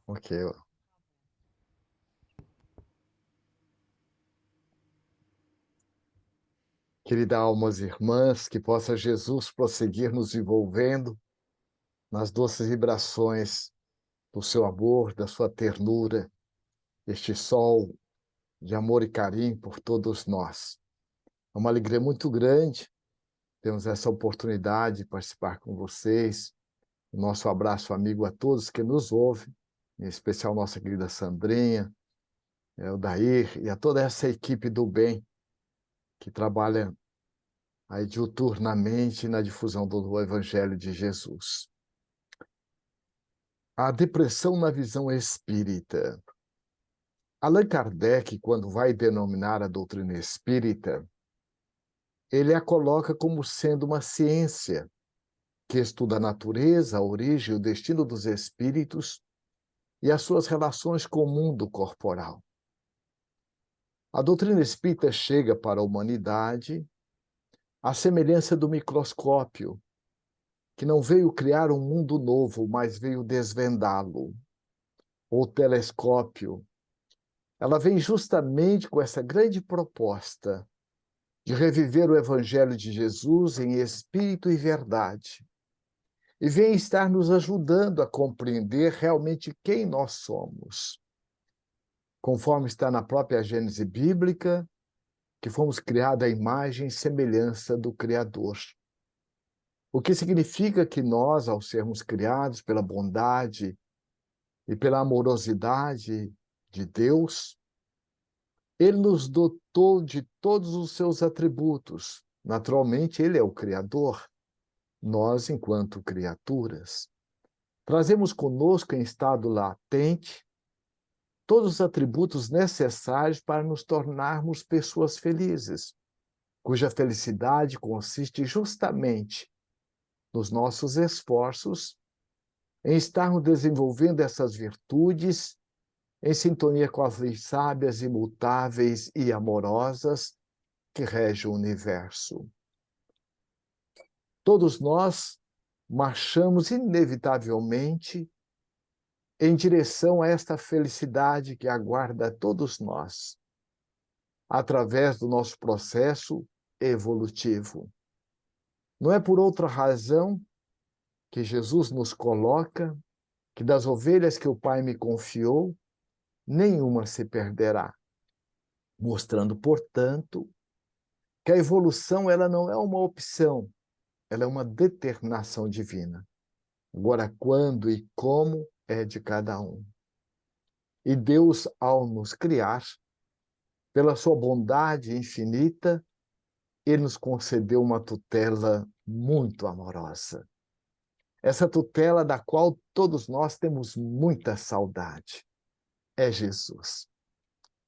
Ok. Querida almas irmãs, que possa Jesus prosseguir nos envolvendo nas doces vibrações do seu amor, da sua ternura, este sol de amor e carinho por todos nós. É uma alegria muito grande termos essa oportunidade de participar com vocês. O nosso abraço amigo a todos que nos ouvem, em especial nossa querida Sandrinha, o Dair e a toda essa equipe do bem que trabalha aí diuturnamente na difusão do Evangelho de Jesus. A depressão na visão espírita. Allan Kardec, quando vai denominar a doutrina espírita, ele a coloca como sendo uma ciência que estuda a natureza, a origem e o destino dos espíritos e as suas relações com o mundo corporal. A doutrina espírita chega para a humanidade à semelhança do microscópio, que não veio criar um mundo novo, mas veio desvendá-lo. Ou telescópio. Ela vem justamente com essa grande proposta de reviver o Evangelho de Jesus em espírito e verdade. E vem estar nos ajudando a compreender realmente quem nós somos. Conforme está na própria Gênese bíblica, que fomos criados à imagem e semelhança do Criador. O que significa que nós, ao sermos criados pela bondade e pela amorosidade de Deus, Ele nos dotou de todos os seus atributos. Naturalmente, Ele é o Criador. Nós, enquanto criaturas, trazemos conosco em estado latente todos os atributos necessários para nos tornarmos pessoas felizes, cuja felicidade consiste justamente nos nossos esforços em estarmos desenvolvendo essas virtudes em sintonia com as leis sábias, imutáveis e amorosas que regem o universo. Todos nós marchamos inevitavelmente em direção a esta felicidade que aguarda todos nós, através do nosso processo evolutivo. Não é por outra razão que Jesus nos coloca que das ovelhas que o Pai me confiou, nenhuma se perderá, mostrando, portanto, que a evolução ela não é uma opção, ela é uma determinação divina. Agora, quando e como é de cada um. E Deus, ao nos criar, pela sua bondade infinita, Ele nos concedeu uma tutela muito amorosa. Essa tutela da qual todos nós temos muita saudade. É Jesus.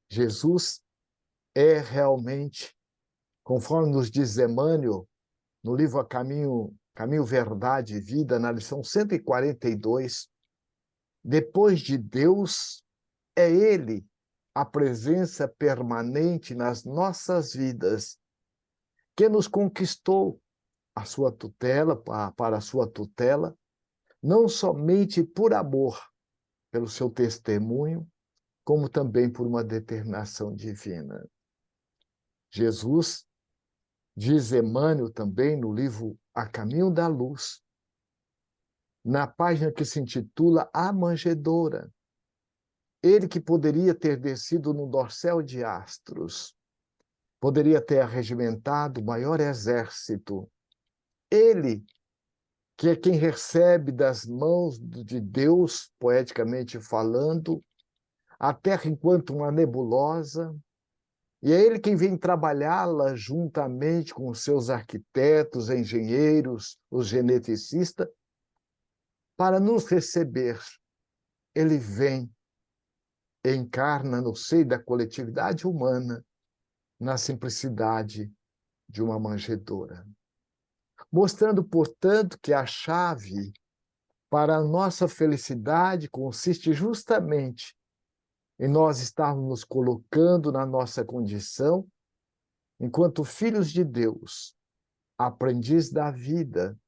Jesus é realmente, conforme nos diz Emmanuel, no livro A Caminho, Verdade e Vida, na lição 142, depois de Deus, é Ele a presença permanente nas nossas vidas, que nos conquistou a sua tutela, para a sua tutela, não somente por amor, pelo seu testemunho, como também por uma determinação divina. Jesus, diz Emmanuel também no livro A Caminho da Luz, na página que se intitula A Manjedoura, ele que poderia ter descido no dorsal de astros, poderia ter arregimentado o maior exército, ele que é quem recebe das mãos de Deus, poeticamente falando, a Terra enquanto uma nebulosa, e é ele quem vem trabalhá-la juntamente com os seus arquitetos, engenheiros, os geneticistas, para nos receber. Ele vem, encarna no seio da coletividade humana, na simplicidade de uma manjedoura. Mostrando, portanto, que a chave para a nossa felicidade consiste justamente em nós estarmos nos colocando na nossa condição, enquanto filhos de Deus, aprendiz da vida,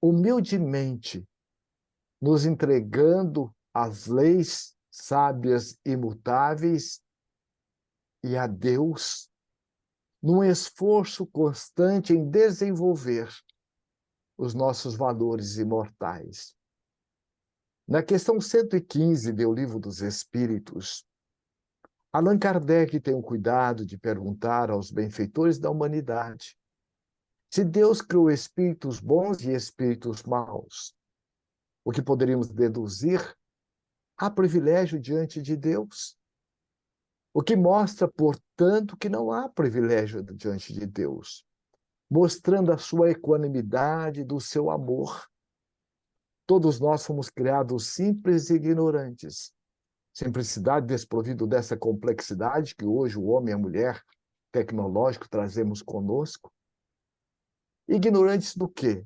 humildemente nos entregando às leis sábias e imutáveis e a Deus, num esforço constante em desenvolver os nossos valores imortais. Na questão 115 do Livro dos Espíritos, Allan Kardec tem o cuidado de perguntar aos benfeitores da humanidade se Deus criou espíritos bons e espíritos maus. O que poderíamos deduzir? Há privilégio diante de Deus. O que mostra, portanto, que não há privilégio diante de Deus, mostrando a sua equanimidade, do seu amor. Todos nós fomos criados simples e ignorantes. Simplicidade desprovido dessa complexidade que hoje o homem e a mulher tecnológico trazemos conosco. Ignorantes do quê?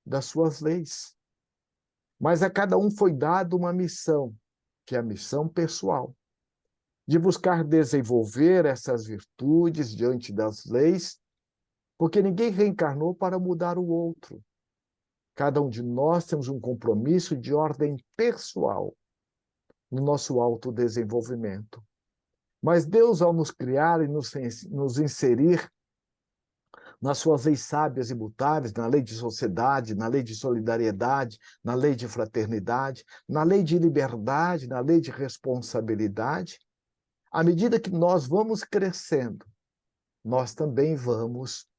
Das suas leis. Mas a cada um foi dado uma missão, que é a missão pessoal, de buscar desenvolver essas virtudes diante das leis, porque ninguém reencarnou para mudar o outro. Cada um de nós temos um compromisso de ordem pessoal no nosso autodesenvolvimento. Mas Deus, ao nos criar e nos inserir nas suas leis sábias e imutáveis, na lei de sociedade, na lei de solidariedade, na lei de fraternidade, na lei de liberdade, na lei de responsabilidade, à medida que nós vamos crescendo, nós também vamos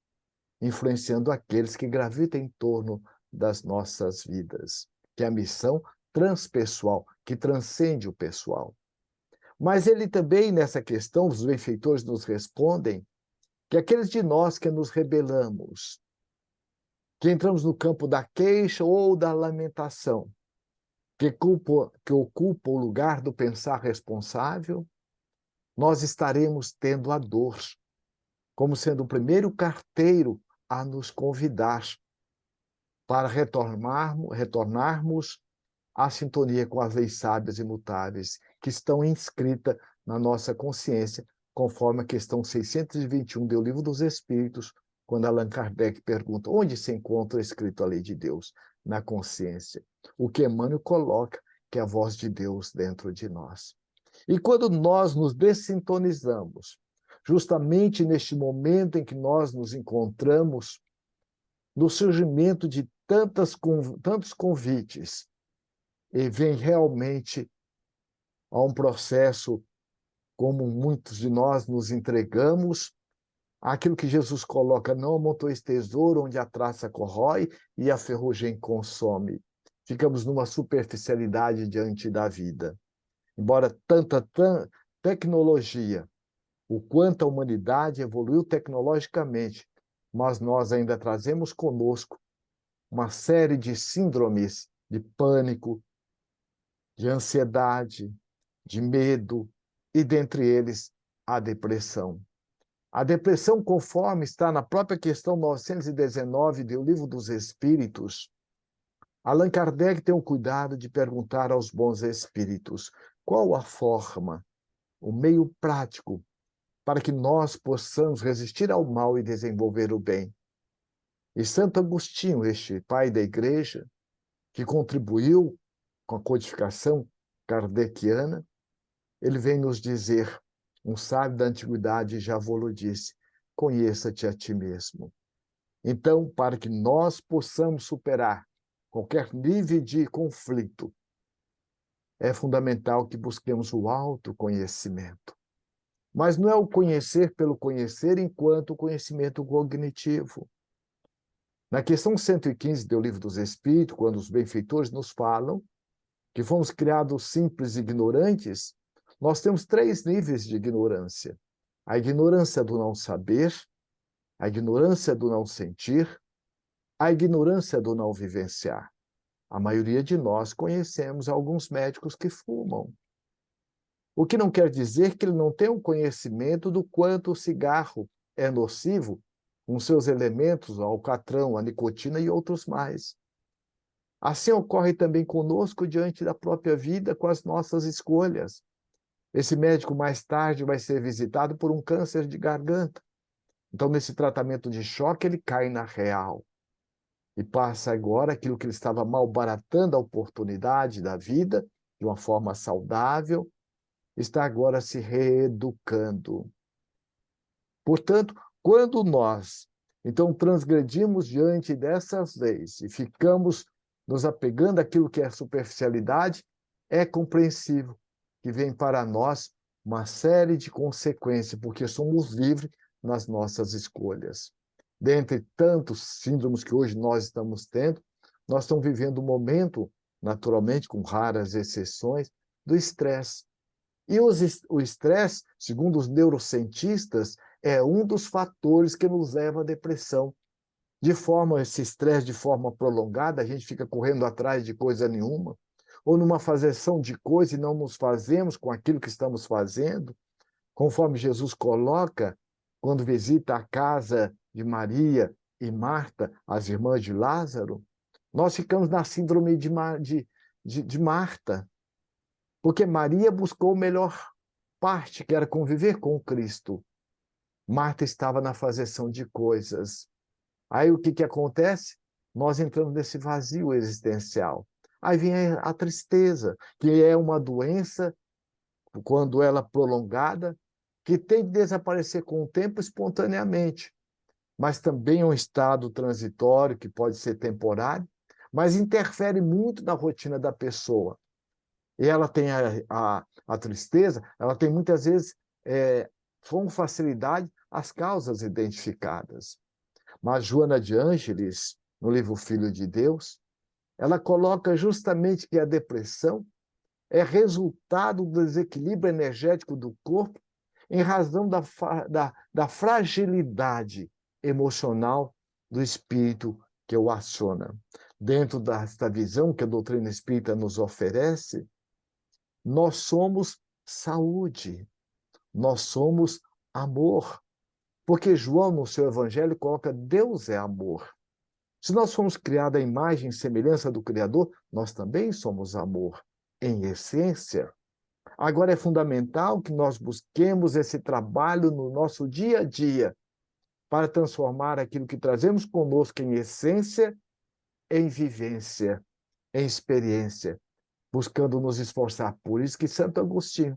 influenciando aqueles que gravitam em torno das nossas vidas, que é a missão transpessoal, que transcende o pessoal. Mas ele também, nessa questão, os benfeitores nos respondem que aqueles de nós que nos rebelamos, que entramos no campo da queixa ou da lamentação, que ocupa o lugar do pensar responsável, nós estaremos tendo a dor, como sendo o primeiro carteiro a nos convidar para retornarmos à sintonia com as leis sábias e imutáveis que estão inscritas na nossa consciência, conforme a questão 621 do Livro dos Espíritos, quando Allan Kardec pergunta onde se encontra escrito a lei de Deus? Na consciência. O que Emmanuel coloca, que é a voz de Deus dentro de nós. E quando nós nos dessintonizamos, justamente neste momento em que nós nos encontramos, no surgimento de tantos convites, e vem realmente a um processo como muitos de nós nos entregamos, aquilo que Jesus coloca, não amontoeis tesouro onde a traça corrói e a ferrugem consome. Ficamos numa superficialidade diante da vida. Embora tanta tecnologia, o quanto a humanidade evoluiu tecnologicamente, mas nós ainda trazemos conosco uma série de síndromes de pânico, de ansiedade, de medo, e dentre eles a depressão. A depressão, conforme está na própria questão 919 do Livro dos Espíritos, Allan Kardec tem o cuidado de perguntar aos bons espíritos qual a forma, o meio prático, para que nós possamos resistir ao mal e desenvolver o bem. E Santo Agostinho, este pai da Igreja, que contribuiu com a codificação kardeciana, ele vem nos dizer, um sábio da antiguidade já vos disse, conheça-te a ti mesmo. Então, para que nós possamos superar qualquer nível de conflito, é fundamental que busquemos o autoconhecimento. Mas não é o conhecer pelo conhecer enquanto conhecimento cognitivo. Na questão 115 do Livro dos Espíritos, quando os benfeitores nos falam que fomos criados simples e ignorantes, nós temos 3 níveis de ignorância. A ignorância do não saber, a ignorância do não sentir, a ignorância do não vivenciar. A maioria de nós conhecemos alguns médicos que fumam. O que não quer dizer que ele não tem um conhecimento do quanto o cigarro é nocivo, com seus elementos, o alcatrão, a nicotina e outros mais. Assim ocorre também conosco diante da própria vida, com as nossas escolhas. Esse médico mais tarde vai ser visitado por um câncer de garganta. Então, nesse tratamento de choque, ele cai na real. E passa agora aquilo que ele estava malbaratando a oportunidade da vida, de uma forma saudável, está agora se reeducando. Portanto, quando nós, então, transgredimos diante dessas leis e ficamos nos apegando àquilo que é superficialidade, é compreensível que vem para nós uma série de consequências, porque somos livres nas nossas escolhas. Dentre tantos síndromes que hoje nós estamos tendo, nós estamos vivendo um momento, naturalmente, com raras exceções, do estresse. E o estresse, segundo os neurocientistas, é um dos fatores que nos leva à depressão. Esse estresse de forma prolongada, a gente fica correndo atrás de coisa nenhuma, ou numa fazeção de coisa e não nos fazemos com aquilo que estamos fazendo, conforme Jesus coloca quando visita a casa de Maria e Marta, as irmãs de Lázaro, nós ficamos na síndrome de Marta, porque Maria buscou a melhor parte, que era conviver com Cristo. Marta estava na fazeção de coisas. Aí o que acontece? Nós entramos nesse vazio existencial. Aí vem a tristeza, que é uma doença, quando ela é prolongada, que tem de desaparecer com o tempo espontaneamente. Mas também é um estado transitório, que pode ser temporário, mas interfere muito na rotina da pessoa. E ela tem a tristeza, ela tem muitas vezes, com facilidade, as causas identificadas. Mas Joana de Ângeles, no livro Filho de Deus, ela coloca justamente que a depressão é resultado do desequilíbrio energético do corpo em razão da fragilidade emocional do espírito que o aciona. Dentro desta visão que a doutrina espírita nos oferece, nós somos saúde, nós somos amor. Porque João, no seu evangelho, coloca Deus é amor. Se nós fomos criados à imagem e semelhança do Criador, nós também somos amor, em essência. Agora é fundamental que nós busquemos esse trabalho no nosso dia a dia, para transformar aquilo que trazemos conosco em essência, em vivência, em experiência, buscando nos esforçar. Por isso que Santo Agostinho,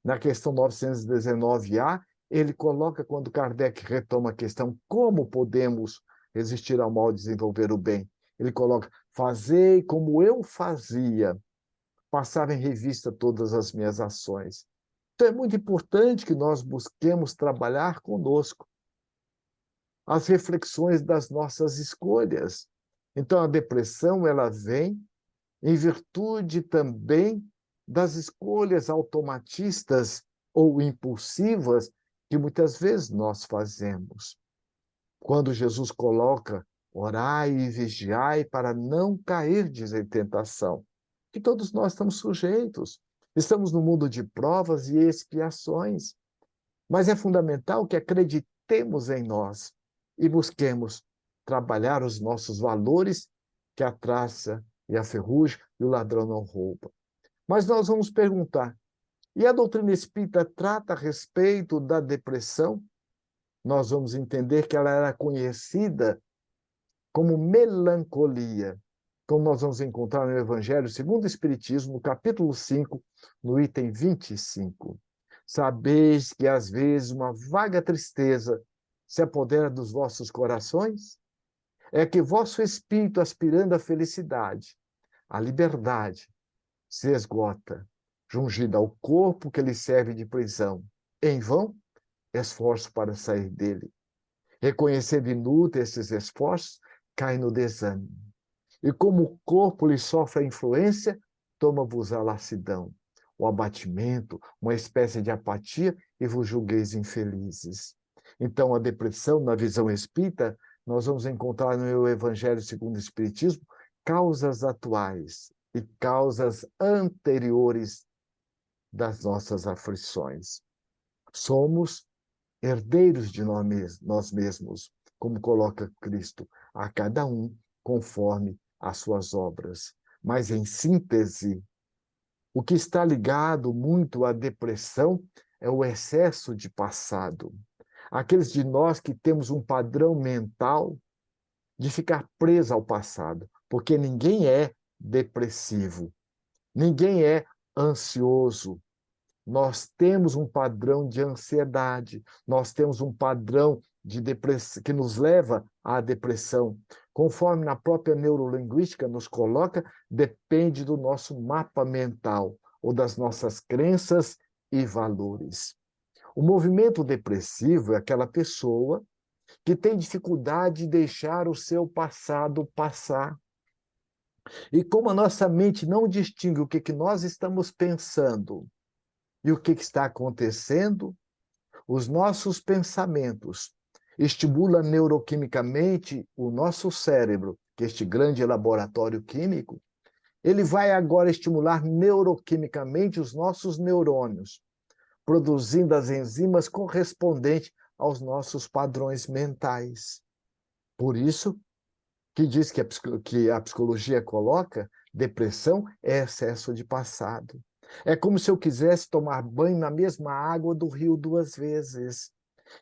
na questão 919A, ele coloca, quando Kardec retoma a questão, como podemos resistir ao mal e desenvolver o bem? Ele coloca, fazei como eu fazia, passava em revista todas as minhas ações. Então é muito importante que nós busquemos trabalhar conosco as reflexões das nossas escolhas. Então a depressão, ela vem em virtude também das escolhas automatistas ou impulsivas que muitas vezes nós fazemos. Quando Jesus coloca, orai e vigiai para não cairdes em tentação, que todos nós estamos sujeitos. Estamos no mundo de provas e expiações, mas é fundamental que acreditemos em nós e busquemos trabalhar os nossos valores, que a traça e a ferrugem e o ladrão não roubam. Mas nós vamos perguntar, e a doutrina espírita trata a respeito da depressão? Nós vamos entender que ela era conhecida como melancolia, como nós vamos encontrar no Evangelho segundo o Espiritismo, no capítulo 5, no item 25. Sabeis que às vezes uma vaga tristeza se apodera dos vossos corações? É que vosso espírito, aspirando à felicidade, à liberdade, se esgota, jungido ao corpo que lhe serve de prisão. Em vão, esforço para sair dele. Reconhecendo inútil esses esforços, cai no desânimo. E como o corpo lhe sofre a influência, toma-vos a lassidão, o abatimento, uma espécie de apatia, e vos julgueis infelizes. Então, a depressão, na visão espírita, nós vamos encontrar no Evangelho segundo o Espiritismo causas atuais e causas anteriores das nossas aflições. Somos herdeiros de nós mesmos, como coloca Cristo, a cada um conforme as suas obras. Mas, em síntese, o que está ligado muito à depressão é o excesso de passado. Aqueles de nós que temos um padrão mental de ficar preso ao passado, porque ninguém é depressivo, ninguém é ansioso. Nós temos um padrão de ansiedade, nós temos um padrão de depressão que nos leva à depressão. Conforme na própria neurolinguística nos coloca, depende do nosso mapa mental ou das nossas crenças e valores. O movimento depressivo é aquela pessoa que tem dificuldade de deixar o seu passado passar. E como a nossa mente não distingue o que nós estamos pensando e o que está acontecendo, os nossos pensamentos estimulam neuroquimicamente o nosso cérebro, que é este grande laboratório químico, ele vai agora estimular neuroquimicamente os nossos neurônios, produzindo as enzimas correspondentes aos nossos padrões mentais. Por isso, que diz que a psicologia coloca, depressão é excesso de passado. É como se eu quisesse tomar banho na mesma água do rio 2 vezes.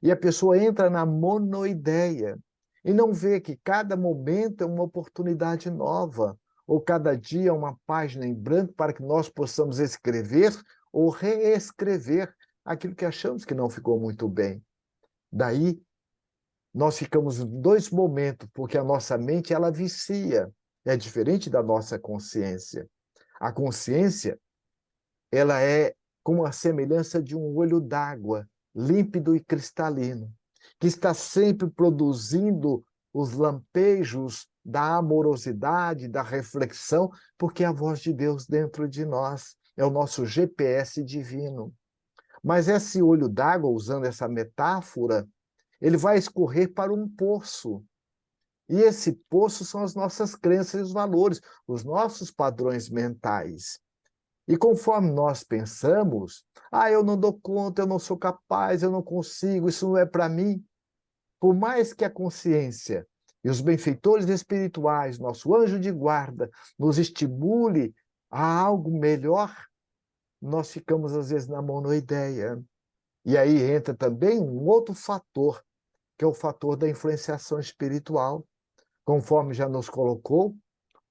E a pessoa entra na monoideia e não vê que cada momento é uma oportunidade nova, ou cada dia é uma página em branco para que nós possamos escrever ou reescrever aquilo que achamos que não ficou muito bem. Daí, nós ficamos em 2 momentos, porque a nossa mente, ela vicia. É diferente da nossa consciência. A consciência, ela é como a semelhança de um olho d'água, límpido e cristalino, que está sempre produzindo os lampejos da amorosidade, da reflexão, porque é a voz de Deus dentro de nós, é o nosso GPS divino. Mas esse olho d'água, usando essa metáfora, ele vai escorrer para um poço. E esse poço são as nossas crenças e os valores, os nossos padrões mentais. E conforme nós pensamos, eu não dou conta, eu não sou capaz, eu não consigo, isso não é para mim. Por mais que a consciência e os benfeitores espirituais, nosso anjo de guarda, nos estimule a algo melhor, nós ficamos às vezes na monoideia. E aí entra também um outro fator, que é o fator da influenciação espiritual. Conforme já nos colocou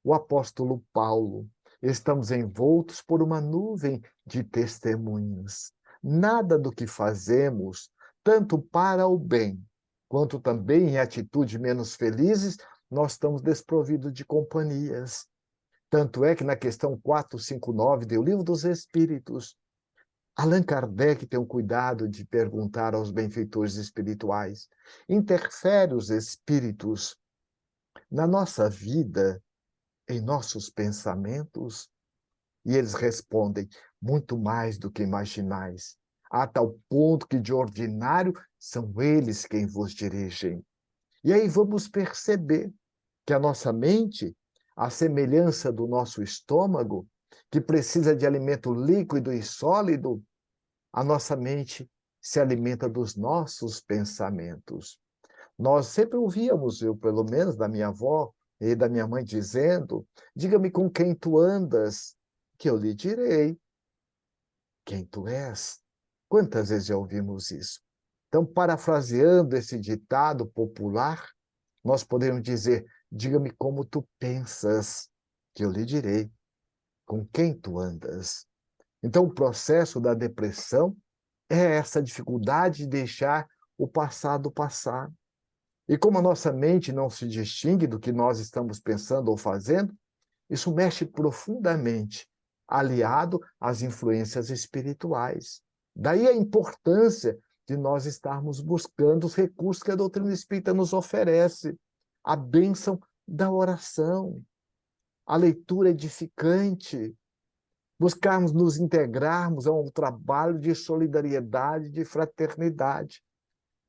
o apóstolo Paulo, estamos envoltos por uma nuvem de testemunhas. Nada do que fazemos, tanto para o bem, quanto também em atitudes menos felizes, nós estamos desprovidos de companhias. Tanto é que na questão 459 do Livro dos Espíritos, Allan Kardec tem o cuidado de perguntar aos benfeitores espirituais: interfere os espíritos na nossa vida, em nossos pensamentos? E eles respondem: muito mais do que imaginais, a tal ponto que de ordinário são eles quem vos dirigem. E aí vamos perceber que a nossa mente, à semelhança do nosso estômago, que precisa de alimento líquido e sólido, a nossa mente se alimenta dos nossos pensamentos. Nós sempre ouvíamos, eu pelo menos da minha avó e da minha mãe dizendo: diga-me com quem tu andas, que eu lhe direi quem tu és. Quantas vezes já ouvimos isso? Então, parafraseando esse ditado popular, nós podemos dizer: diga-me como tu pensas, que eu lhe direi com quem tu andas. Então, o processo da depressão é essa dificuldade de deixar o passado passar. E como a nossa mente não se distingue do que nós estamos pensando ou fazendo, isso mexe profundamente, aliado às influências espirituais. Daí a importância de nós estarmos buscando os recursos que a doutrina espírita nos oferece. A bênção da oração, a leitura edificante, buscarmos nos integrarmos a um trabalho de solidariedade, de fraternidade.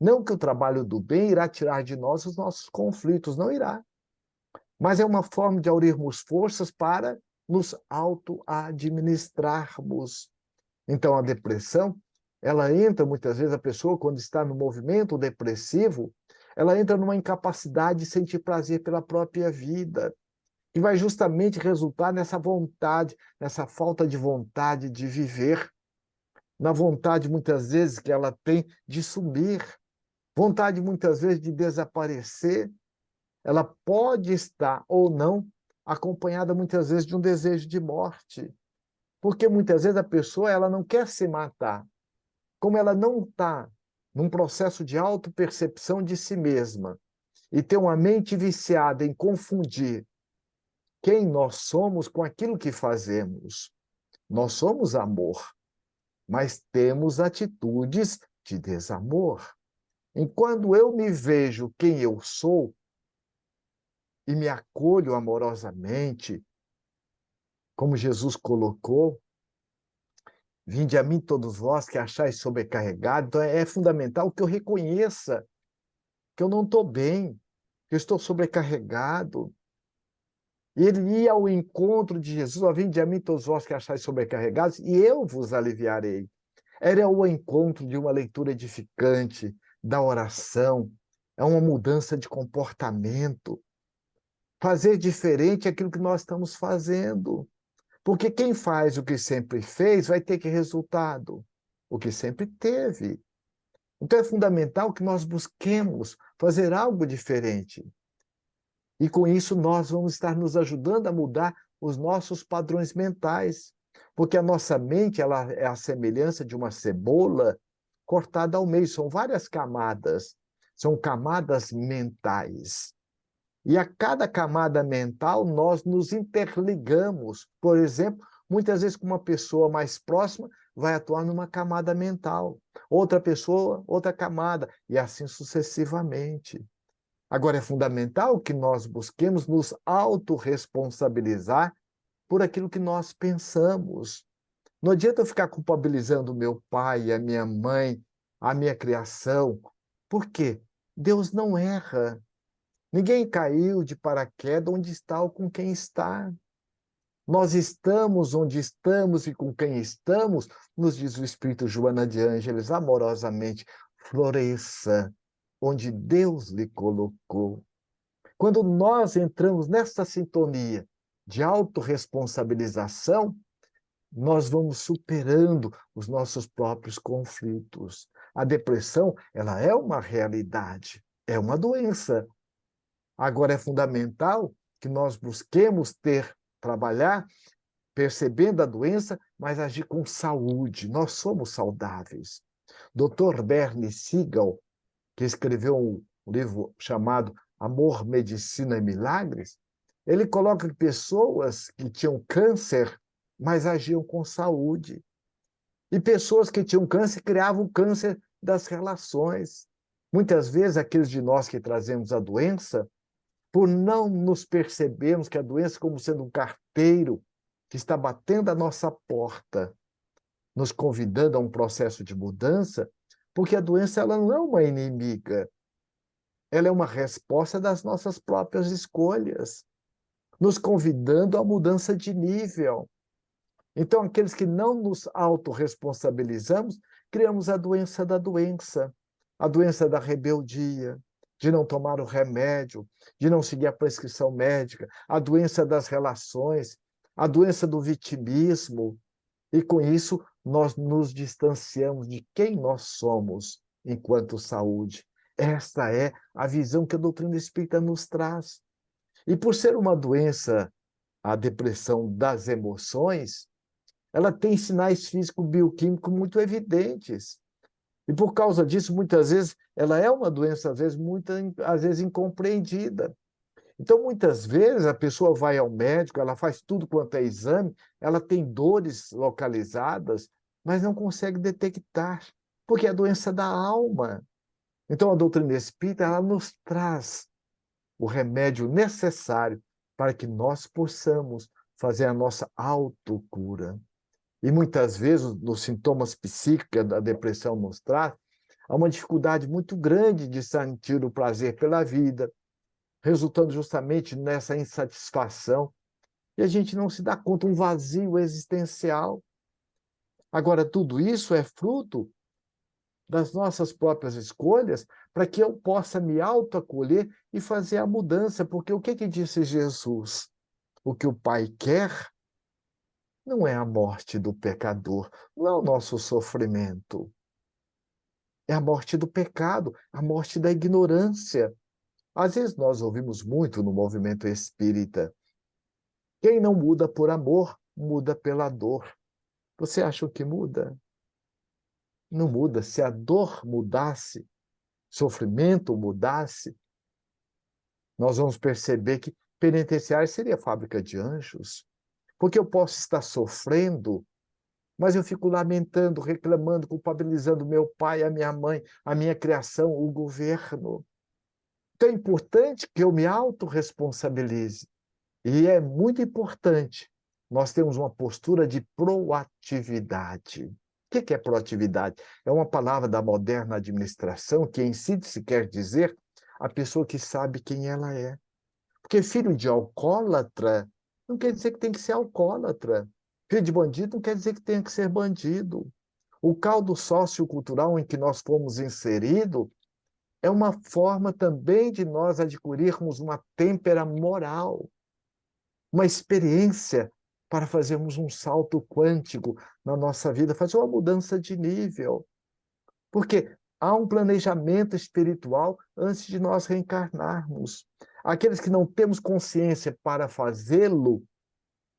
Não que o trabalho do bem irá tirar de nós os nossos conflitos, não irá. Mas é uma forma de aurirmos forças para nos auto-administrarmos. Então, a depressão, ela entra muitas vezes, a pessoa, quando está no movimento depressivo, ela entra numa incapacidade de sentir prazer pela própria vida, que vai justamente resultar nessa vontade, nessa falta de vontade de viver, na vontade, muitas vezes, que ela tem de sumir, vontade, muitas vezes, de desaparecer. Ela pode estar ou não acompanhada, muitas vezes, de um desejo de morte. Porque muitas vezes a pessoa ela não quer se matar. Como ela não está num processo de autopercepção de si mesma e tem uma mente viciada em confundir quem nós somos com aquilo que fazemos. Nós somos amor, mas temos atitudes de desamor. Enquanto eu me vejo quem eu sou e me acolho amorosamente, como Jesus colocou, vinde a mim todos vós que achais sobrecarregados. Então é fundamental que eu reconheça que eu não estou bem, que eu estou sobrecarregado. E ele ia ao encontro de Jesus, ó, vinde a mim todos vós que achais sobrecarregados, e eu vos aliviarei. Era o encontro de uma leitura edificante, da oração, é uma mudança de comportamento. Fazer diferente aquilo que nós estamos fazendo. Porque quem faz o que sempre fez vai ter que resultado, o que sempre teve. Então é fundamental que nós busquemos fazer algo diferente. E com isso nós vamos estar nos ajudando a mudar os nossos padrões mentais. Porque a nossa mente ela é a semelhança de uma cebola cortada ao meio. São várias camadas. São camadas mentais. E a cada camada mental nós nos interligamos. Por exemplo, muitas vezes com uma pessoa mais próxima vai atuar numa camada mental. Outra pessoa, outra camada. E assim sucessivamente. Agora, é fundamental que nós busquemos nos autorresponsabilizar por aquilo que nós pensamos. Não adianta eu ficar culpabilizando o meu pai, a minha mãe, a minha criação. Por quê? Deus não erra. Ninguém caiu de paraquedas onde está ou com quem está. Nós estamos onde estamos e com quem estamos, nos diz o Espírito Joana de Ângeles amorosamente, floresça onde Deus lhe colocou. Quando nós entramos nessa sintonia de autorresponsabilização, nós vamos superando os nossos próprios conflitos. A depressão, ela é uma realidade, é uma doença. Agora é fundamental que nós busquemos trabalhar, percebendo a doença, mas agir com saúde. Nós somos saudáveis. Dr. Bernie Siegel, que escreveu um livro chamado Amor, Medicina e Milagres, ele coloca que pessoas que tinham câncer, mas agiam com saúde. E pessoas que tinham câncer criavam o câncer das relações. Muitas vezes, aqueles de nós que trazemos a doença, por não nos percebermos que a doença como sendo um carteiro que está batendo a nossa porta, nos convidando a um processo de mudança, porque a doença ela não é uma inimiga, ela é uma resposta das nossas próprias escolhas, nos convidando à mudança de nível. Então, aqueles que não nos autorresponsabilizamos, criamos a doença da rebeldia, de não tomar o remédio, de não seguir a prescrição médica, a doença das relações, a doença do vitimismo. E com isso, nós nos distanciamos de quem nós somos enquanto saúde. Esta é a visão que a doutrina espírita nos traz. E por ser uma doença, a depressão das emoções, ela tem sinais físico-bioquímicos muito evidentes. E por causa disso, muitas vezes, ela é uma doença, às vezes incompreendida. Então, muitas vezes, a pessoa vai ao médico, ela faz tudo quanto é exame, ela tem dores localizadas, mas não consegue detectar, porque é a doença da alma. Então, a doutrina espírita, ela nos traz o remédio necessário para que nós possamos fazer a nossa autocura. E muitas vezes, nos sintomas psíquicos da depressão nos traz, há uma dificuldade muito grande de sentir o prazer pela vida, resultando justamente nessa insatisfação. E a gente não se dá conta, um vazio existencial. Agora, tudo isso é fruto das nossas próprias escolhas para que eu possa me autoacolher e fazer a mudança. Porque o que disse Jesus? O que o Pai quer não é a morte do pecador, não é o nosso sofrimento. É a morte do pecado, a morte da ignorância. Às vezes nós ouvimos muito no movimento espírita: quem não muda por amor, muda pela dor. Você acha que muda? Não muda. Se a dor mudasse, sofrimento mudasse, nós vamos perceber que penitenciária seria fábrica de anjos. Porque eu posso estar sofrendo, mas eu fico lamentando, reclamando, culpabilizando meu pai, a minha mãe, a minha criação, o governo. Então é importante que eu me autorresponsabilize. E é muito importante nós termos uma postura de proatividade. O que é proatividade? É uma palavra da moderna administração que em si se quer dizer a pessoa que sabe quem ela é. Porque filho de alcoólatra não quer dizer que tem que ser alcoólatra. Filho de bandido não quer dizer que tem que ser bandido. O caldo sociocultural em que nós fomos inseridos é uma forma também de nós adquirirmos uma têmpera moral, uma experiência para fazermos um salto quântico na nossa vida, fazer uma mudança de nível. Porque há um planejamento espiritual antes de nós reencarnarmos. Aqueles que não temos consciência para fazê-lo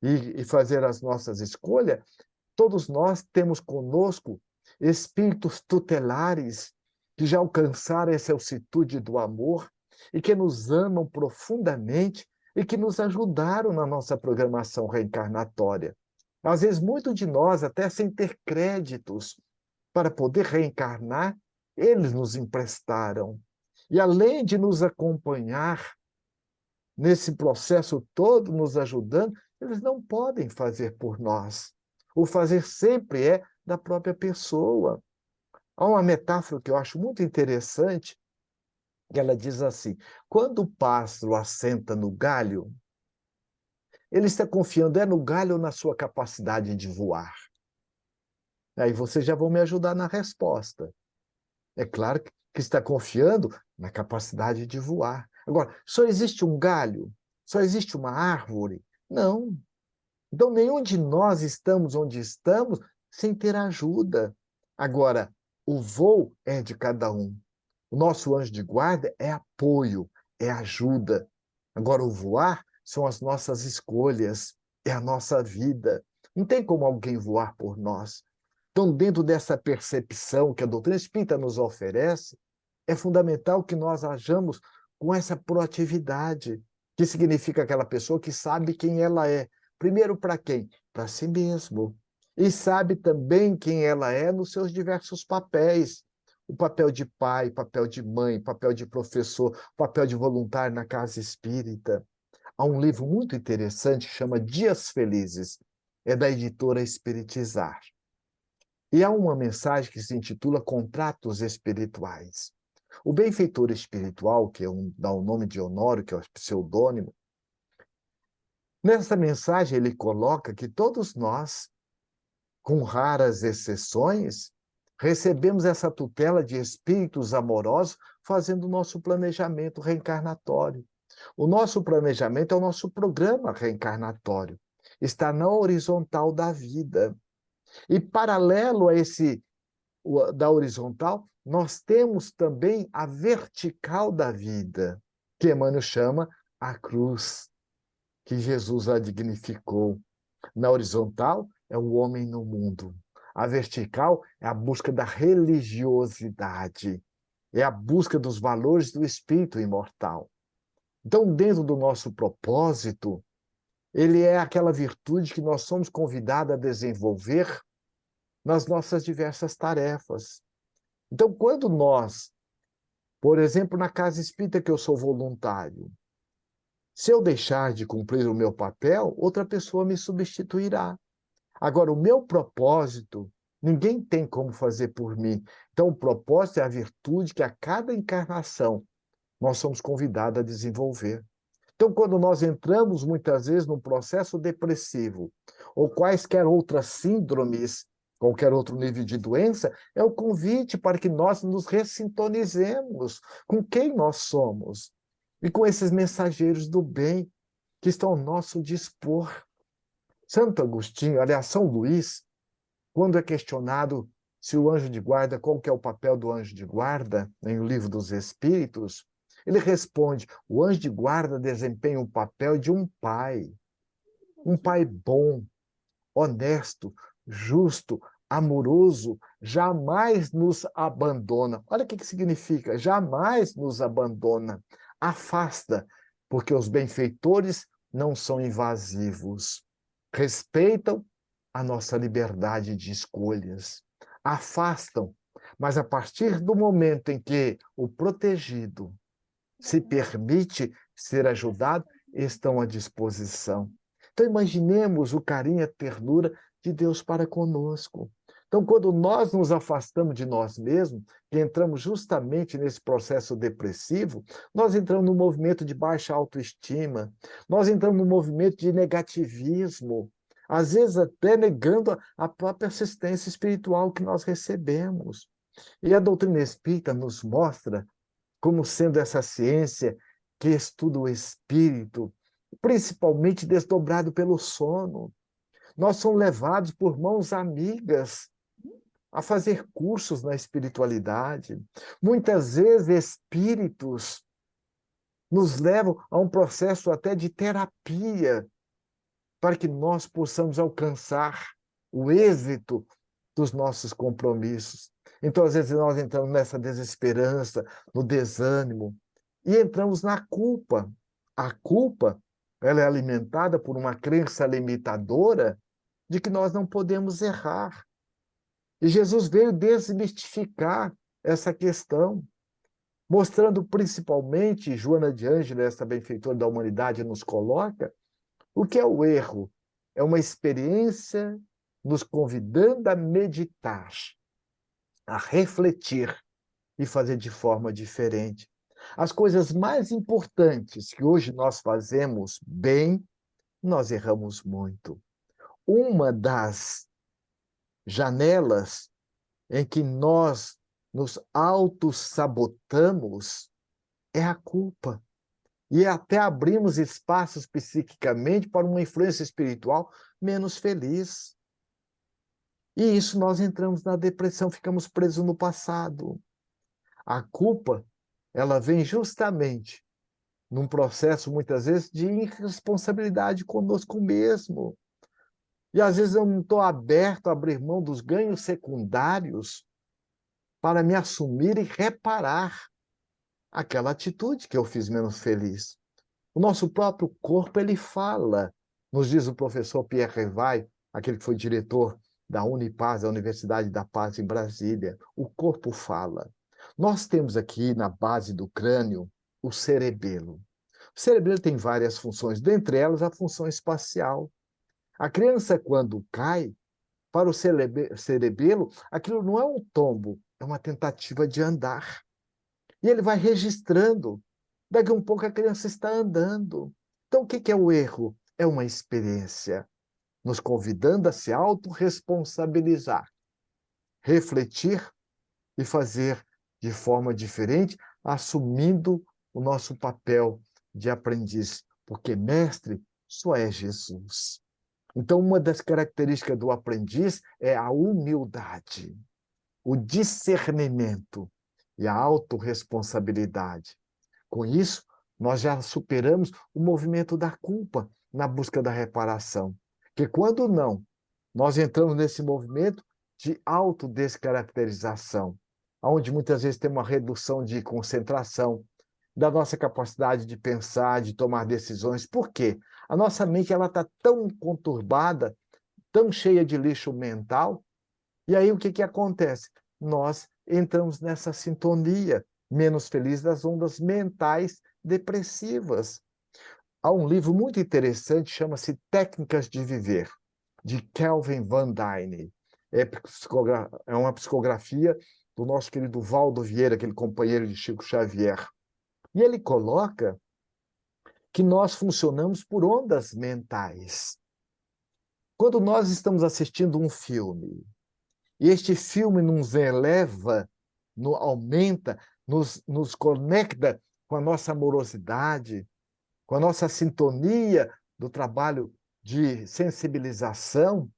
e fazer as nossas escolhas, todos nós temos conosco espíritos tutelares que já alcançaram essa altitude do amor e que nos amam profundamente e que nos ajudaram na nossa programação reencarnatória. Às vezes, muito de nós, até sem ter créditos para poder reencarnar, eles nos emprestaram. E além de nos acompanhar nesse processo todo, nos ajudando, eles não podem fazer por nós. O fazer sempre é da própria pessoa. Há uma metáfora que eu acho muito interessante, que ela diz assim: quando o pássaro assenta no galho, ele está confiando é no galho ou na sua capacidade de voar? Aí vocês já vão me ajudar na resposta. É claro que está confiando na capacidade de voar. Agora, só existe um galho? Só existe uma árvore? Não. Então, nenhum de nós estamos onde estamos sem ter ajuda. Agora, o voo é de cada um. O nosso anjo de guarda é apoio, é ajuda. Agora, o voar são as nossas escolhas, é a nossa vida. Não tem como alguém voar por nós. Então, dentro dessa percepção que a doutrina espírita nos oferece, é fundamental que nós hajamos com essa proatividade, que significa aquela pessoa que sabe quem ela é. Primeiro, para quem? Para si mesmo. E sabe também quem ela é nos seus diversos papéis. O papel de pai, papel de mãe, papel de professor, papel de voluntário na casa espírita. Há um livro muito interessante que chama Dias Felizes, é da editora Espiritizar. E há uma mensagem que se intitula Contratos Espirituais. O benfeitor espiritual, que dá o nome de Honório, que é o pseudônimo, nessa mensagem ele coloca que todos nós, com raras exceções, recebemos essa tutela de espíritos amorosos fazendo o nosso planejamento reencarnatório. O nosso planejamento é o nosso programa reencarnatório. Está na horizontal da vida. E paralelo a esse da horizontal, nós temos também a vertical da vida, que Emmanuel chama a cruz, que Jesus a dignificou. Na horizontal é o homem no mundo. A vertical é a busca da religiosidade, é a busca dos valores do espírito imortal. Então, dentro do nosso propósito, ele é aquela virtude que nós somos convidados a desenvolver nas nossas diversas tarefas. Então, quando nós, por exemplo, na casa espírita que eu sou voluntário, se eu deixar de cumprir o meu papel, outra pessoa me substituirá. Agora, o meu propósito, ninguém tem como fazer por mim. Então, o propósito é a virtude que a cada encarnação nós somos convidados a desenvolver. Então, quando nós entramos muitas vezes num processo depressivo ou quaisquer outras síndromes, qualquer outro nível de doença, é o convite para que nós nos ressintonizemos com quem nós somos e com esses mensageiros do bem que estão ao nosso dispor. Santo Agostinho, aliás, São Luís, quando é questionado se o anjo de guarda, qual que é o papel do anjo de guarda, em O Livro dos Espíritos, ele responde: o anjo de guarda desempenha o papel de um pai bom, honesto, justo, amoroso, jamais nos abandona. Olha o que significa, jamais nos abandona. Afasta, porque os benfeitores não são invasivos. Respeitam a nossa liberdade de escolhas. Afastam, mas a partir do momento em que o protegido se permite ser ajudado, estão à disposição. Então, imaginemos o carinho e a ternura de Deus para conosco. Então, quando nós nos afastamos de nós mesmos, e entramos justamente nesse processo depressivo, nós entramos num movimento de baixa autoestima, nós entramos num movimento de negativismo, às vezes até negando a própria assistência espiritual que nós recebemos. E a doutrina espírita nos mostra como sendo essa ciência que estuda o espírito, principalmente desdobrado pelo sono. Nós somos levados por mãos amigas a fazer cursos na espiritualidade. Muitas vezes, espíritos nos levam a um processo até de terapia para que nós possamos alcançar o êxito dos nossos compromissos. Então, às vezes, nós entramos nessa desesperança, no desânimo, e entramos na culpa. A culpa, ela é alimentada por uma crença limitadora de que nós não podemos errar. E Jesus veio desmistificar essa questão, mostrando principalmente, Joana de Ângeles, essa benfeitora da humanidade, nos coloca, o que é o erro? É uma experiência nos convidando a meditar, a refletir e fazer de forma diferente. As coisas mais importantes que hoje nós fazemos bem, nós erramos muito. Uma das janelas em que nós nos autossabotamos é a culpa. E até abrimos espaços psiquicamente para uma influência espiritual menos feliz. E isso nós entramos na depressão, ficamos presos no passado. A culpa, ela vem justamente num processo, muitas vezes, de irresponsabilidade conosco mesmo. E às vezes eu não estou aberto a abrir mão dos ganhos secundários para me assumir e reparar aquela atitude que eu fiz menos feliz. O nosso próprio corpo, ele fala, nos diz o professor Pierre Revai, aquele que foi diretor da Unipaz, da Universidade da Paz em Brasília. O corpo fala. Nós temos aqui na base do crânio o cerebelo. O cerebelo tem várias funções, dentre elas a função espacial. A criança, quando cai, para o cerebelo, aquilo não é um tombo, é uma tentativa de andar. E ele vai registrando. Daqui a um pouco a criança está andando. Então, o que é o erro? É uma experiência, nos convidando a se autorresponsabilizar, refletir e fazer de forma diferente, assumindo o nosso papel de aprendiz, porque mestre só é Jesus. Então, uma das características do aprendiz é a humildade, o discernimento e a autorresponsabilidade. Com isso, nós já superamos o movimento da culpa na busca da reparação. Que quando não, nós entramos nesse movimento de autodescaracterização, onde muitas vezes tem uma redução de concentração, da nossa capacidade de pensar, de tomar decisões. Por quê? A nossa mente está tão conturbada, tão cheia de lixo mental, e aí o que acontece? Nós entramos nessa sintonia menos feliz das ondas mentais depressivas. Há um livro muito interessante, chama-se Técnicas de Viver, de Kelvin Van Dyne. É uma psicografia do nosso querido Valdo Vieira, aquele companheiro de Chico Xavier. E ele coloca que nós funcionamos por ondas mentais. Quando nós estamos assistindo um filme, e este filme nos eleva, aumenta, nos conecta com a nossa amorosidade, com a nossa sintonia do trabalho de sensibilização,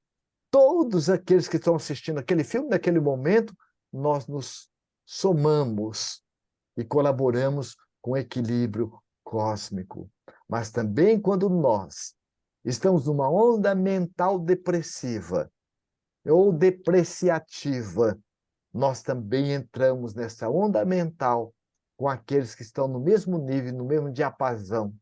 todos aqueles que estão assistindo aquele filme, naquele momento, nós nos somamos e colaboramos com o equilíbrio cósmico. Mas também quando nós estamos numa onda mental depressiva, ou depreciativa, nós também entramos nessa onda mental com aqueles que estão no mesmo nível, no mesmo diapasão.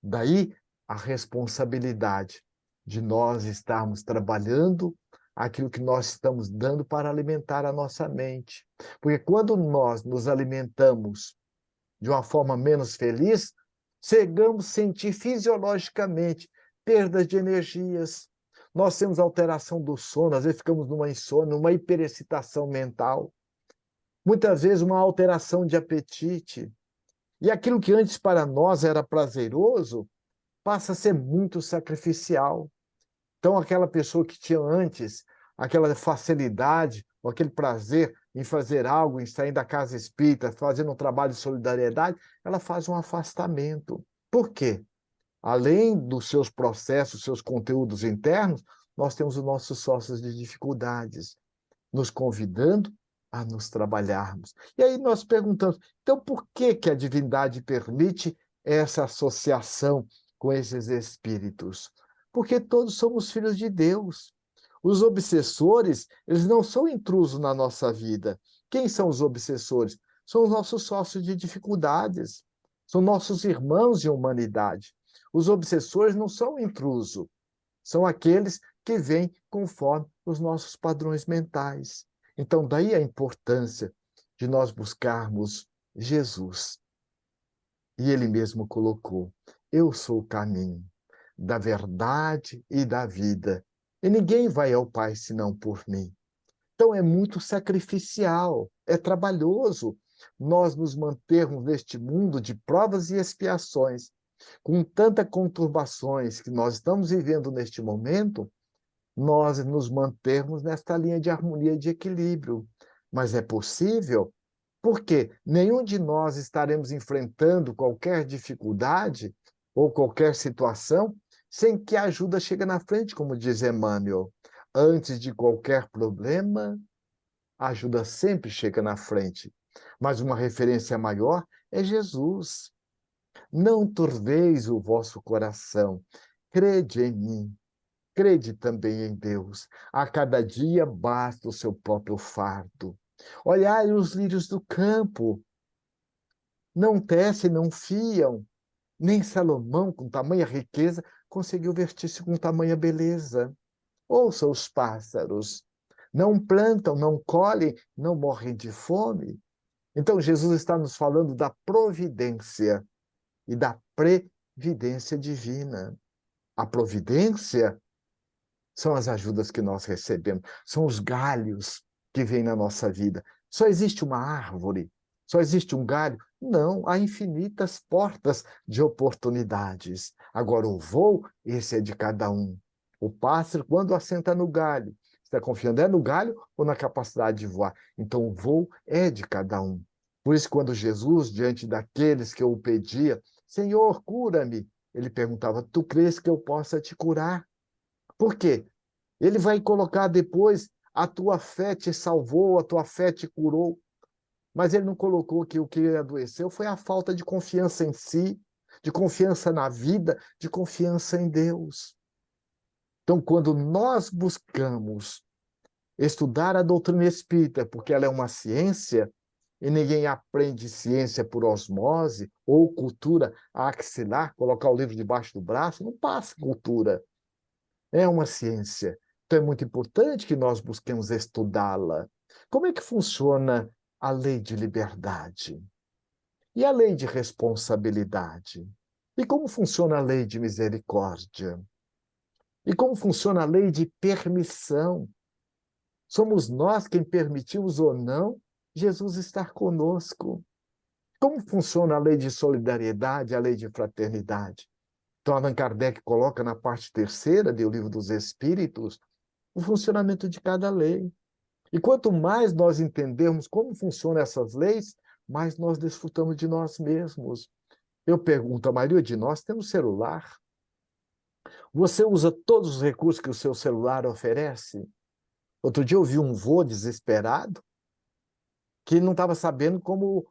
Daí a responsabilidade de nós estarmos trabalhando aquilo que nós estamos dando para alimentar a nossa mente. Porque quando nós nos alimentamos de uma forma menos feliz, chegamos a sentir fisiologicamente perdas de energias. Nós temos alteração do sono, às vezes ficamos numa insônia, numa hiperexcitação mental. Muitas vezes uma alteração de apetite. E aquilo que antes para nós era prazeroso, passa a ser muito sacrificial. Então, aquela pessoa que tinha antes aquela facilidade, ou aquele prazer em fazer algo, em sair da casa espírita, fazendo um trabalho de solidariedade, ela faz um afastamento. Por quê? Além dos seus processos, seus conteúdos internos, nós temos os nossos sócios de dificuldades, nos convidando a nos trabalharmos. E aí nós perguntamos, então por que que a divindade permite essa associação com esses espíritos? Porque todos somos filhos de Deus. Os obsessores, eles não são intrusos na nossa vida. Quem são os obsessores? São os nossos sócios de dificuldades, são nossos irmãos de humanidade. Os obsessores não são intrusos, são aqueles que vêm conforme os nossos padrões mentais. Então, daí a importância de nós buscarmos Jesus. E ele mesmo colocou: eu sou o caminho da verdade e da vida, e ninguém vai ao Pai senão por mim. Então é muito sacrificial, é trabalhoso nós nos mantermos neste mundo de provas e expiações, com tantas conturbações que nós estamos vivendo neste momento, nós nos mantermos nesta linha de harmonia e de equilíbrio. Mas é possível, porque nenhum de nós estaremos enfrentando qualquer dificuldade ou qualquer situação sem que a ajuda chegue na frente, como diz Emmanuel. Antes de qualquer problema, a ajuda sempre chega na frente. Mas uma referência maior é Jesus. Não turbeis o vosso coração. Crede em mim. Crede também em Deus. A cada dia basta o seu próprio fardo. Olhai os lírios do campo. Não tecem, não fiam. Nem Salomão, com tamanha riqueza, conseguiu vestir-se com tamanha beleza. Ouça os pássaros. Não plantam, não colhem, não morrem de fome. Então, Jesus está nos falando da providência e da previdência divina. A providência são as ajudas que nós recebemos, são os galhos que vêm na nossa vida. Só existe uma árvore, só existe um galho? Não, há infinitas portas de oportunidades. Agora, o voo, esse é de cada um. O pássaro, quando assenta no galho, está confiando no galho ou na capacidade de voar? Então, o voo é de cada um. Por isso, quando Jesus, diante daqueles que o pedia, Senhor, cura-me, ele perguntava, tu crês que eu possa te curar? Por quê? Ele vai colocar depois, a tua fé te salvou, a tua fé te curou. Mas ele não colocou que o que adoeceu foi a falta de confiança em si, de confiança na vida, de confiança em Deus. Então, quando nós buscamos estudar a doutrina espírita, porque ela é uma ciência, e ninguém aprende ciência por osmose ou cultura axilar, colocar o livro debaixo do braço, não passa cultura. É uma ciência. Então é muito importante que nós busquemos estudá-la. Como é que funciona a lei de liberdade? E a lei de responsabilidade? E como funciona a lei de misericórdia? E como funciona a lei de permissão? Somos nós quem permitimos ou não Jesus estar conosco. Como funciona a lei de solidariedade, a lei de fraternidade? Então, Allan Kardec coloca na parte terceira do Livro dos Espíritos o funcionamento de cada lei. E quanto mais nós entendermos como funcionam essas leis, mais nós desfrutamos de nós mesmos. Eu pergunto, a maioria de nós tem um celular. Você usa todos os recursos que o seu celular oferece? Outro dia eu vi um vô desesperado que não estava sabendo como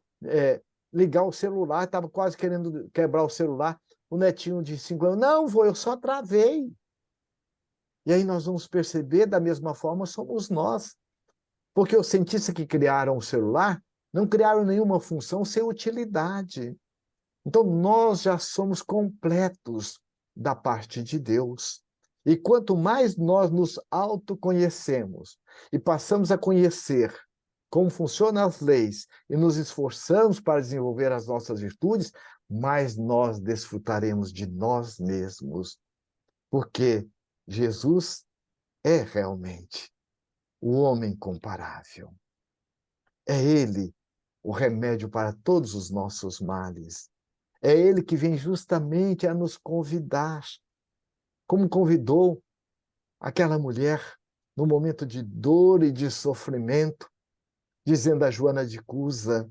ligar o celular, estava quase querendo quebrar o celular. O netinho de 5 anos, não, vô, eu só travei. E aí nós vamos perceber, da mesma forma, somos nós. Porque os cientistas que criaram o celular não criaram nenhuma função sem utilidade. Então, nós já somos completos da parte de Deus. E quanto mais nós nos autoconhecemos e passamos a conhecer como funcionam as leis e nos esforçamos para desenvolver as nossas virtudes, mais nós desfrutaremos de nós mesmos. Porque Jesus é realmente o homem comparável. É Ele o remédio para todos os nossos males. É Ele que vem justamente a nos convidar, como convidou aquela mulher no momento de dor e de sofrimento, dizendo a Joana de Cusa: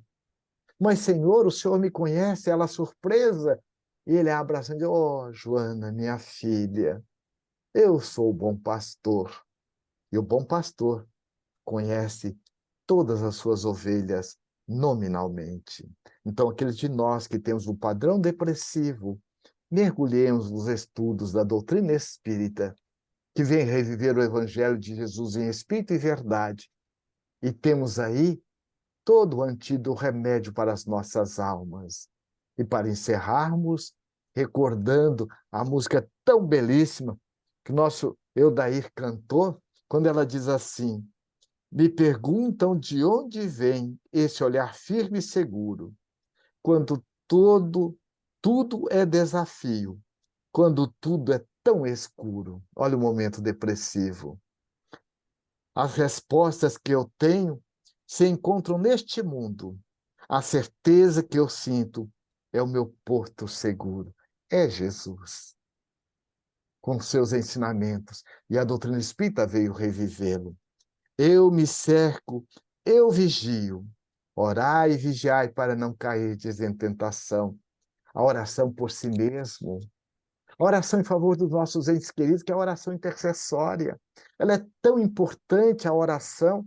mas, Senhor, o Senhor me conhece. Ela surpresa, e ele a abraçando: oh, Joana, minha filha, eu sou o bom pastor, e o bom pastor conhece todas as suas ovelhas nominalmente. Então, aqueles de nós que temos um padrão depressivo, mergulhemos nos estudos da doutrina espírita, que vem reviver o Evangelho de Jesus em espírito e verdade. E temos aí todo o antídoto, remédio para as nossas almas. E para encerrarmos, recordando a música tão belíssima que nosso Eudair cantou, quando ela diz assim: me perguntam de onde vem esse olhar firme e seguro, quando tudo é desafio, quando tudo é tão escuro. Olha o momento depressivo. As respostas que eu tenho se encontram neste mundo. A certeza que eu sinto é o meu porto seguro. É Jesus, com seus ensinamentos. E a doutrina espírita veio revivê-lo. Eu me cerco, eu vigio. Orai e vigiai para não cair em tentação. A oração por si mesmo. A oração em favor dos nossos entes queridos, que é a oração intercessória. Ela é tão importante, a oração,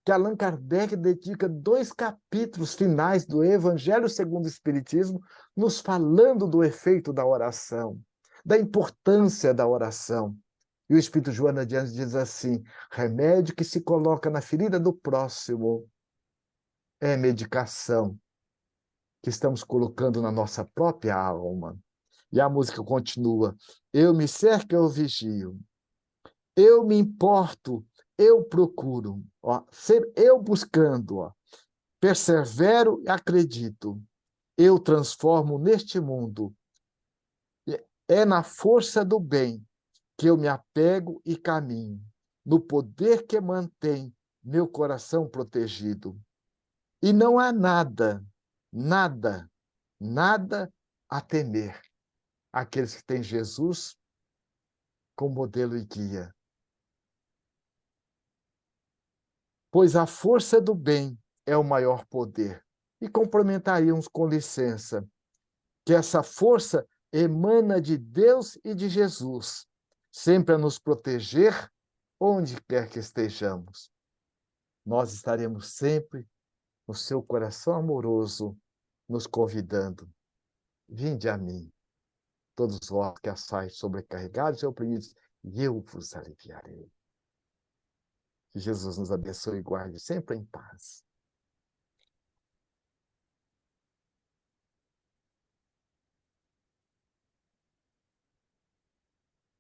que Allan Kardec dedica 2 capítulos finais do Evangelho segundo o Espiritismo, nos falando do efeito da oração, da importância da oração. E o Espírito Joana de Anjos diz assim: remédio que se coloca na ferida do próximo é medicação que estamos colocando na nossa própria alma. E a música continua: eu me cerco, eu vigio, eu me importo, eu procuro, ó, ser eu buscando, ó, persevero e acredito, eu transformo neste mundo. É na força do bem que eu me apego e caminho, no poder que mantém meu coração protegido. E não há nada, nada, nada a temer. Aqueles que têm Jesus como modelo e guia. Pois a força do bem é o maior poder. E complementaríamos com licença, que essa força emana de Deus e de Jesus, sempre a nos proteger onde quer que estejamos. Nós estaremos sempre no seu coração amoroso, nos convidando. Vinde a mim, todos vós que assais sobrecarregados e oprimidos, e eu vos aliviarei. Que Jesus nos abençoe e guarde sempre em paz.